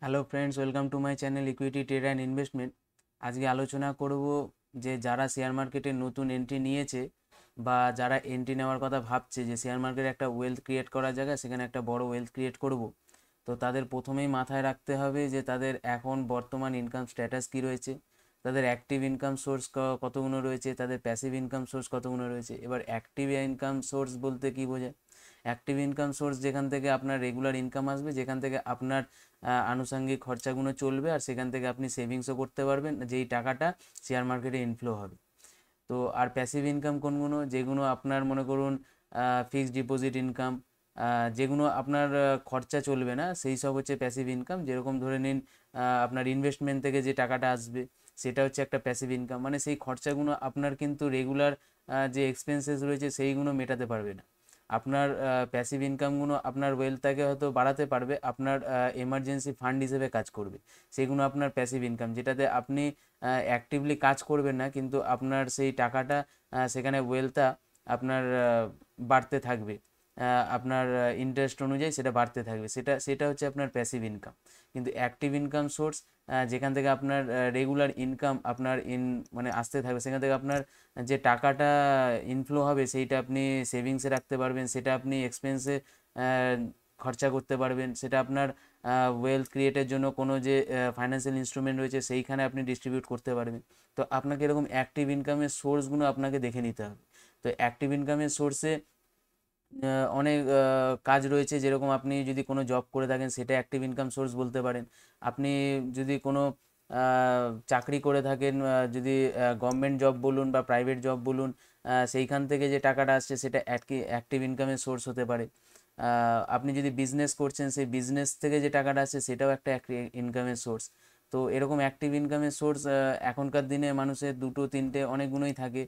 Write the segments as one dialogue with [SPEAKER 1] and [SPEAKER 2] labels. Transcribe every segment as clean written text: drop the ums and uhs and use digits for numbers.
[SPEAKER 1] Hello friends, welcome to my channel equity trade and investment. আজকে আলোচনা করব যে যারা শেয়ার মার্কেটে নতুন এন্ট্রি নিয়েছে বা যারা এন্ট্রি নেওয়ার কথা ভাবছে যে শেয়ার মার্কেটে একটা ওয়েলথ ক্রিয়েট করার জায়গা, সেখানে একটা বড় ওয়েলথ ক্রিয়েট করব। তো তাদের প্রথমেই মাথায় রাখতে হবে যে তাদের এখন বর্তমান ইনকাম স্ট্যাটাস কী রয়েছে, তাদের অ্যাক্টিভ ইনকাম সোর্স কতগুলো রয়েছে, তাদের প্যাসিভ ইনকাম সোর্স কতগুলো রয়েছে। এবার অ্যাক্টিভ ইনকাম সোর্স বলতে কী বোঝায়? অ্যাক্টিভ ইনকাম সোর্স যেখান থেকে আপনার রেগুলার ইনকাম আসবে, যেখান থেকে আপনার আনুষঙ্গিক খরচাগুলো চলবে, আর সেখান থেকে আপনি সেভিংসও করতে পারবেন, যেই টাকাটা শেয়ার মার্কেটে ইনফ্লো হবে। তো আর প্যাসিভ ইনকাম কোনগুলো? যেগুলো আপনার মনে করুন ফিক্সড ডিপোজিট ইনকাম, যেগুলো আপনার খরচা চলবে না, সেই সব হচ্ছে প্যাসিভ ইনকাম। যেরকম ধরে নিন আপনার ইনভেস্টমেন্ট থেকে যে টাকাটা আসবে, সেটা হচ্ছে একটা প্যাসিভ ইনকাম। মানে সেই খরচাগুলো আপনার কিন্তু রেগুলার যে এক্সপেন্সেস রয়েছে সেইগুলো মেটাতে পারবে না। আপনার প্যাসিভ ইনকামগুলো আপনার ওয়েলথটাকে হয়তো বাড়াতে পারবে, আপনার এমার্জেন্সি ফান্ড হিসেবে কাজ করবে। সেগুলো আপনার প্যাসিভ ইনকাম, যেটাতে আপনি অ্যাক্টিভলি কাজ করবেন না, কিন্তু আপনার সেই টাকাটা সেখানে ওয়েলথটা আপনার বাড়তে থাকবে। আপনার ইন্টারেস্ট অনুযায়ী সেটা বাড়তে থাকবে, সেটা সেটা হচ্ছে আপনার প্যাসিভ ইনকাম। কিন্তু অ্যাক্টিভ ইনকাম সোর্স, যেখান থেকে আপনার রেগুলার ইনকাম আপনার মানে আসতে থাকবে, সেখান থেকে আপনার যে টাকাটা ইনফ্লো হবে সেইটা আপনি সেভিংসে রাখতে পারবেন, সেটা আপনি এক্সপেন্সে খরচা করতে পারবেন, সেটা আপনার ওয়েলথ ক্রিয়েটের জন্য কোনো যে ফাইন্যান্সিয়াল ইনস্ট্রুমেন্ট রয়েছে সেইখানে আপনি ডিস্ট্রিবিউট করতে পারবেন। তো আপনাকে এরকম অ্যাক্টিভ ইনকামের সোর্সগুলো আপনাকে দেখে নিতে হবে। তো অ্যাক্টিভ ইনকামের সোর্সে অনেক কাজ রয়েছে। যেরকম আপনি যদি কোনো জব করে থাকেন, সেটা অ্যাক্টিভ ইনকাম সোর্স বলতে পারেন। আপনি যদি কোনো চাকরি করে থাকেন, যদি গভর্নমেন্ট জব বলুন বা প্রাইভেট জব বলুন, সেইখান থেকে যে টাকাটা আসছে সেটা অ্যাক্টিভ ইনকামের সোর্স হতে পারে। আপনি যদি বিজনেস করছেন, সেই বিজনেস থেকে যে টাকাটা আসছে সেটাও একটা ইনকামের সোর্স। তো এরকম অ্যাক্টিভ ইনকামের সোর্স এখনকার দিনে মানুষের দুটো তিনটে অনেকগুলোই থাকে।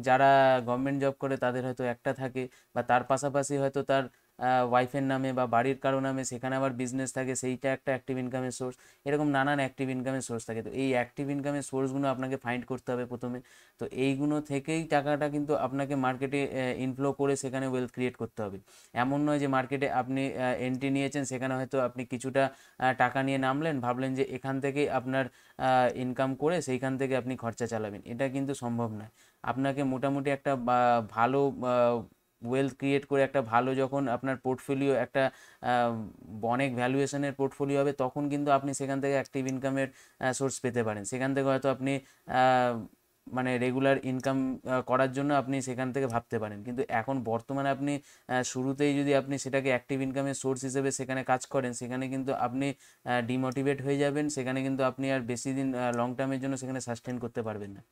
[SPEAKER 1] যারা গভর্নমেন্ট জব করে তাদের হয়তো একটা থাকে, বা তার পাশাপাশি হয়তো তার ওয়াইফের নামে বা বাড়ির কারো নামে সেখানে আবার বিজনেস থাকে, সেইটা একটা অ্যাক্টিভ ইনকামের সোর্স। এরকম নানান অ্যাক্টিভ ইনকামের সোর্স থাকে। তো এই অ্যাক্টিভ ইনকামের সোর্সগুলো আপনাকে ফাইন্ড করতে হবে প্রথমে। তো এইগুলো থেকেই টাকাটা কিন্তু আপনাকে মার্কেটে ইনফ্লো করে সেখানে ওয়েলথ ক্রিয়েট করতে হবে। এমন নয় যে মার্কেটে আপনি এন্ট্রি নিয়েছেন, সেখানে হয়তো আপনি কিছুটা টাকা নিয়ে নামলেন, ভাবলেন যে এখান থেকেই আপনার ইনকাম করে সেইখান থেকে আপনি খরচা চালাবেন। এটা কিন্তু সম্ভব নয়। আপনাকে মোটামুটি একটা ভালো ওয়েলথ ক্রিয়েট করে, একটা ভালো যখন আপনার পোর্টফোলিও একটা আহ, অনেক ভ্যালুয়েশনের পোর্টফোলিও হবে, তখন কিন্তু আপনি সেখান থেকে অ্যাক্টিভ ইনকামের সোর্স পেতে পারেন। সেখান থেকে হয়তো আপনি আহ, মানে রেগুলার ইনকাম করার জন্য আপনি সেখান থেকে ভাবতে পারেন। কিন্তু এখন বর্তমানে আপনি শুরুতেই যদি আপনি সেটাকে অ্যাক্টিভ ইনকামের সোর্স হিসেবে সেখানে কাজ করেন, সেখানে কিন্তু আপনি ডিমোটিভেট হয়ে যাবেন। সেখানে কিন্তু আপনি আর বেশি দিন লং টার্মের জন্য সেখানে সাস্টেন করতে পারবেন না।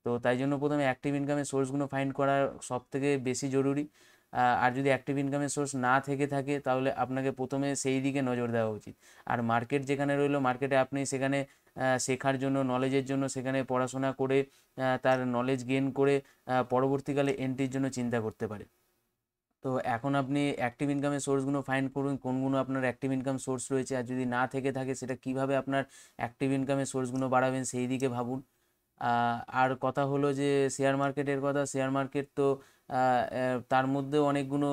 [SPEAKER 1] তো তাই জন্য প্রথমে অ্যাক্টিভ ইনকামের সোর্সগুলো ফাইন্ড করা সব থেকে বেশি জরুরি। আর যদি অ্যাক্টিভ ইনকামের সোর্স না থেকে থাকে, তাহলে আপনাকে প্রথমে সেই দিকে নজর দেওয়া উচিত। আর মার্কেট যেখানে রইলো, মার্কেটে আপনি সেখানে শেখার জন্য, নলেজের জন্য সেখানে পড়াশোনা করে তার নলেজ গেইন করে পরবর্তীকালে এন্ট্রির জন্য চিন্তা করতে পারে। তো এখন আপনি অ্যাক্টিভ ইনকামের সোর্সগুলো ফাইন্ড করুন, কোনগুলো আপনার অ্যাক্টিভ ইনকাম সোর্স রয়েছে, আর যদি না থেকে থাকে সেটা কিভাবে আপনার অ্যাক্টিভ ইনকামের সোর্সগুলো বাড়াবেন সেই দিকে ভাবুন। আর কথা হলো যে শেয়ার মার্কেটের কথা। শেয়ার মার্কেট তো তার মধ্যে অনেকগুলো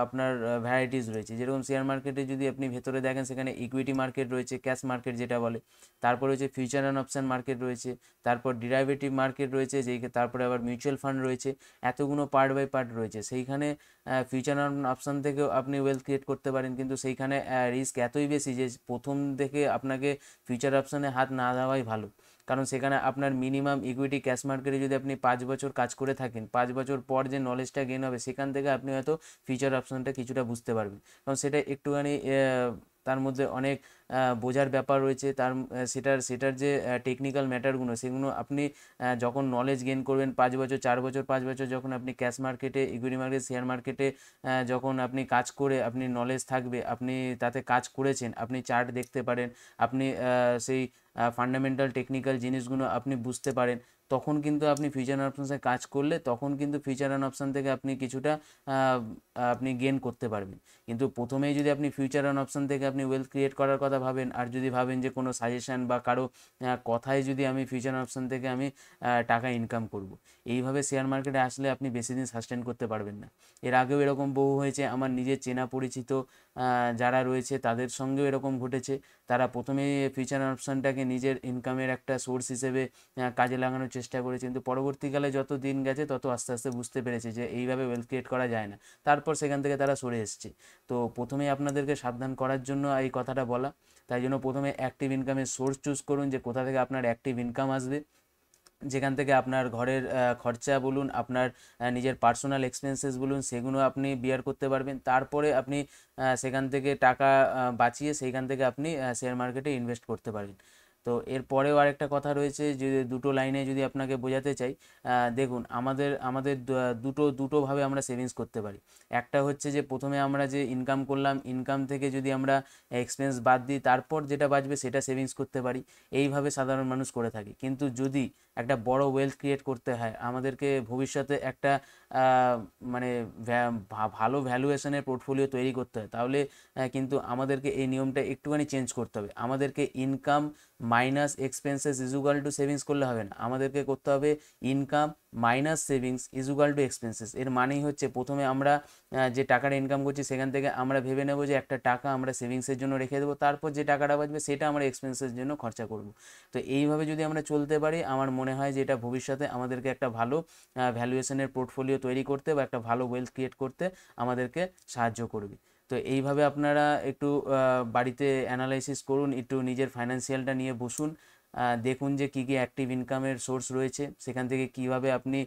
[SPEAKER 1] আপনার ভ্যারাইটিস রয়েছে। যেরকম শেয়ার মার্কেটে যদি আপনি ভেতরে দেখেন, সেখানে ইকুইটি মার্কেট রয়েছে, ক্যাশ মার্কেট যেটা বলে, তারপর হচ্ছে ফিউচার অ্যান্ড অপশন মার্কেট রয়েছে, তারপর ডিরাইভেটিভ মার্কেট রয়েছে, যেই তারপরে আবার মিউচুয়াল ফান্ড রয়েছে। এতগুলো পার্ট বাই পার্ট রয়েছে। সেইখানে ফিউচার অ্যান্ড অপশন থেকেও আপনি ওয়েলথ ক্রিয়েট করতে পারেন, কিন্তু সেইখানে রিস্ক এতই বেশি যে প্রথম থেকে আপনাকে ফিউচার অপশনে হাত না দেওয়াই ভালো। কারণ সেখানে আপনার মিনিমাম ইকুইটি ক্যাশ মার্কেটে যদি আপনি 5 বছর কাজ করে থাকেন, 5 বছর পর যে নলেজটা গেইন হবে, সেখান থেকে আপনি হয়তো ফিউচার অপশনটা কিছুটা বুঝতে পারবেন। কারণ সেটা একটুখানি তার মধ্যে অনেক বোঝার ব্যাপার রয়েছে। সেটার সেটার যে টেকনিক্যাল ম্যাটারগুলো, সেগুলো আপনি যখন নলেজ গেইন করবেন, 5 বছর, 4 বছর, 5 বছর যখন আপনি ক্যাশ মার্কেটে, ইকুইটি মার্কেট, শেয়ার মার্কেটে যখন আপনি কাজ করে আপনি নলেজ থাকবে, আপনি তাতে কাজ করেছেন, আপনি চার্ট দেখতে পারেন, আপনি সেই ফান্ডামেন্টাল টেকনিক্যাল জিনিসগুলো আপনি বুঝতে পারেন, তখন কিন্তু আপনি ফিউচার অ্যান্ড অপশানসে কাজ করলে তখন কিন্তু ফিউচার অ্যান্ড অপশান থেকে আপনি কিছুটা আহ, আপনি গেন করতে পারবেন। কিন্তু প্রথমেই যদি আপনি ফিউচার অ্যান্ড অপশান থেকে আপনি ওয়েলথ ক্রিয়েট করার কথা ভাবেন, আর যদি ভাবেন যে কোনো সাজেশন বা কারো কথায় যদি আমি ফিউচার অপশান থেকে আমি টাকা ইনকাম করব, এইভাবে শেয়ার মার্কেটে আসলে আপনি বেশি দিন সাস্টেন করতে পারবেন না। এর আগেও এরকম বহু হয়েছে, আমার নিজের চেনা পরিচিত যারা রয়েছে তাদের সঙ্গেও এরকম ঘটেছে। তারা প্রথমেই ফিউচার অপশানটাকে নিজের ইনকামের একটা সোর্স হিসেবে কাজে লাগানোর চেষ্টা করেছে, কিন্তু পরবর্তীকালে যত দিন গেছে তত আস্তে আস্তে বুঝতে পেরেছে যে এইভাবে ওয়েলথ ক্রিয়েট করা যায় না। তারপর সেখান থেকে তারা সরে এসছে। তো প্রথমেই আপনাদেরকে সাবধান করার জন্য এই কথাটা বলা। তাই জন্য প্রথমে অ্যাক্টিভ ইনকামের সোর্স চুজ করুন, যে কোথা থেকে আপনার অ্যাক্টিভ ইনকাম আসবে, যেখান থেকে আপনার ঘরের খরচা বলুন, আপনার নিজের পার্সোনাল এক্সপেন্সেস বলুন, সেগুলো আপনি বিয়ার করতে পারবেন। তারপরে আপনি সেখান থেকে টাকা বাঁচিয়ে সেইখান থেকে আপনি শেয়ার মার্কেটে ইনভেস্ট করতে পারেন। তো এরপরেও আরেকটা কথা রয়েছে, যে দুটো লাইনে যদি আপনাকে বোঝাতে চাই, দেখুন আমাদের আমাদের দুটোভাবে আমরা সেভিংস করতে পারি। একটা হচ্ছে যে প্রথমে আমরা যে ইনকাম করলাম, ইনকাম থেকে যদি আমরা এক্সপেন্স বাদ দিই, তারপর যেটা বাঁচবে সেটা সেভিংস করতে পারি। এইভাবে সাধারণ মানুষ করে থাকে। কিন্তু যদি একটা বড় ওয়েলথ ক্রিয়েট করতে হয়, আমাদেরকে ভবিষ্যতে একটা মানে ভালো ভ্যালুয়েশনের পোর্টফোলিও তৈরি করতে হয়, তাহলে কিন্তু আমাদেরকে এই নিয়মটা একটুখানি চেঞ্জ করতে হবে। আমাদেরকে income minus expenses equal to savings করলে হবে না, আমাদেরকে করতে হবে income minus savings equal to expenses. এর মানেই হচ্ছে প্রথমে আমরা যে টাকাটা ইনকাম করছি সেখান থেকে আমরা ভেবে নেব যে একটা টাকা আমরা সেভিংসের জন্য রেখে দেবো, তারপর যে টাকাটা বাঁচবে সেটা আমরা এক্সপেন্সের জন্য খরচা করব। তো এইভাবে যদি আমরা চলতে পারি, আমার মনে হয় যে এটা ভবিষ্যতে আমাদেরকে একটা ভালো ভ্যালুয়েশনের পোর্টফোলিও তৈরি করতে বা একটা ভালো ওয়েলথ ক্রিয়েট করতে আমাদেরকে সাহায্য করবে। তো এইভাবে আপনারা একটু বাড়িতে অ্যানালাইসিস করুন, একটু নিজের ফাইন্যান্সিয়ালটা নিয়ে বসুন, দেখুন যে কী কী অ্যাক্টিভ ইনকামের সোর্স রয়েছে, সেখান থেকে কিভাবে আপনি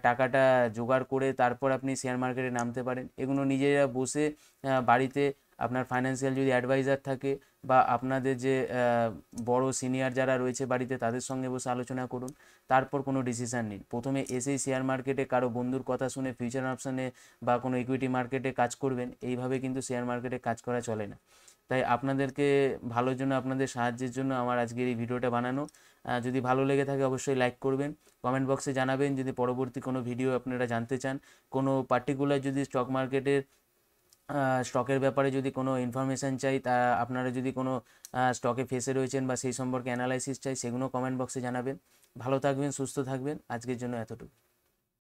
[SPEAKER 1] টাকাটা জোগাড় করে তারপর আপনি শেয়ার মার্কেটে নামতে পারেন। এগুলো নিজেরা বসে বাড়িতে আপনার ফাইন্যান্সিয়াল যদি অ্যাডভাইজার থাকে বা আপনাদের যে বড় সিনিয়র যারা রয়েছে বাড়িতে, তাদের সঙ্গে বসে আলোচনা করুন, তারপর কোনো ডিসিশান নিন। প্রথমে এসেই শেয়ার মার্কেটে কারো বন্ধুর কথা শুনে ফিউচার অপশানে বা কোনো ইকুইটি মার্কেটে কাজ করবেন, এইভাবে কিন্তু শেয়ার মার্কেটে কাজ করা চলে না। তাই আপনাদেরকে ভালোর জন্য, আপনাদের সাহায্যের জন্য আমার আজকের এই ভিডিওটা বানানো। যদি ভালো লেগে থাকে অবশ্যই লাইক করবেন, কমেন্ট বক্সে জানাবেন যদি পরবর্তী কোনো ভিডিও আপনারা জানতে চান, কোনো পার্টিকুলার যদি স্টক মার্কেটের স্টকের ব্যাপারে যদি কোনো ইনফরমেশান চাই, তা আপনারা যদি কোনো স্টকে ফেসে রয়েছেন বা সেই সম্পর্কে অ্যানালাইসিস চাই, সেগুলো কমেন্ট বক্সে জানাবেন। ভালো থাকবেন, সুস্থ থাকবেন, আজকের জন্য এতটুকু।